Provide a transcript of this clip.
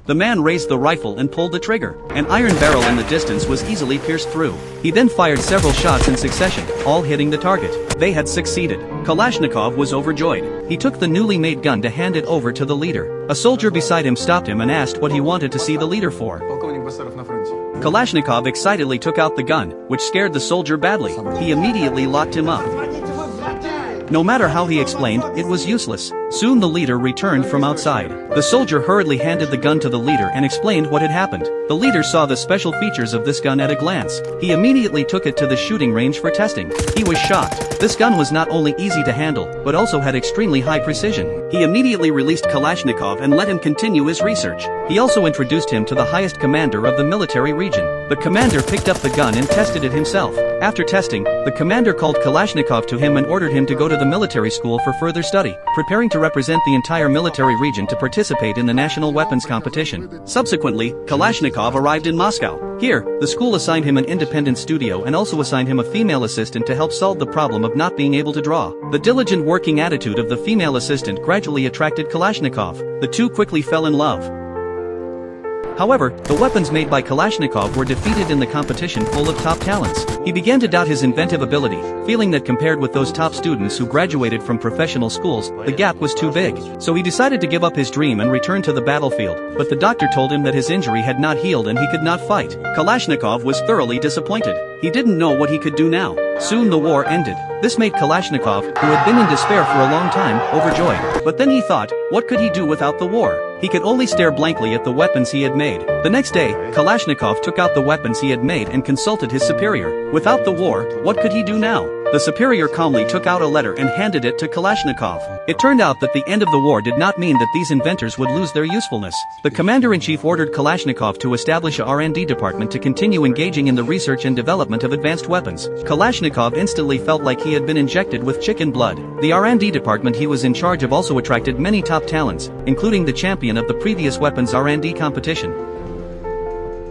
The man raised the rifle and pulled the trigger. An iron barrel in the distance was easily pierced through. He then fired several shots in succession, all hitting the target. They had succeeded. Kalashnikov was overjoyed. He took the newly made gun to hand it over to the leader. A soldier beside him stopped him and asked what he wanted to see the leader for. Kalashnikov excitedly took out the gun, which scared the soldier badly. He immediately locked him up. No matter how he explained, it was useless. Soon the leader returned from outside. The soldier hurriedly handed the gun to the leader and explained what had happened. The leader saw the special features of this gun at a glance. He immediately took it to the shooting range for testing. He was shocked. This gun was not only easy to handle, but also had extremely high precision. He immediately released Kalashnikov and let him continue his research. He also introduced him to the highest commander of the military region. The commander picked up the gun and tested it himself. After testing, the commander called Kalashnikov to him and ordered him to go to the military school for further study, preparing to represent the entire military region to participate in the national weapons competition. Subsequently, Kalashnikov arrived in Moscow. Here, the school assigned him an independent studio and also assigned him a female assistant to help solve the problem of not being able to draw. The diligent working attitude of the female assistant gradually attracted Kalashnikov. The two quickly fell in love. However, the weapons made by Kalashnikov were defeated in the competition full of top talents. He began to doubt his inventive ability, feeling that compared with those top students who graduated from professional schools, the gap was too big. So he decided to give up his dream and return to the battlefield, but the doctor told him that his injury had not healed and he could not fight. Kalashnikov was thoroughly disappointed. He didn't know what he could do now. Soon the war ended. This made Kalashnikov, who had been in despair for a long time, overjoyed. But then he thought, what could he do without the war? He could only stare blankly at the weapons he had made. The next day, Kalashnikov took out the weapons he had made and consulted his superior. Without the war, what could he do now? The superior calmly took out a letter and handed it to Kalashnikov. It turned out that the end of the war did not mean that these inventors would lose their usefulness. The commander-in-chief ordered Kalashnikov to establish a R&D department to continue engaging in the research and development of advanced weapons. Kalashnikov instantly felt like he had been injected with chicken blood. The R&D department he was in charge of also attracted many top talents, including the champion of the previous weapons R&D competition.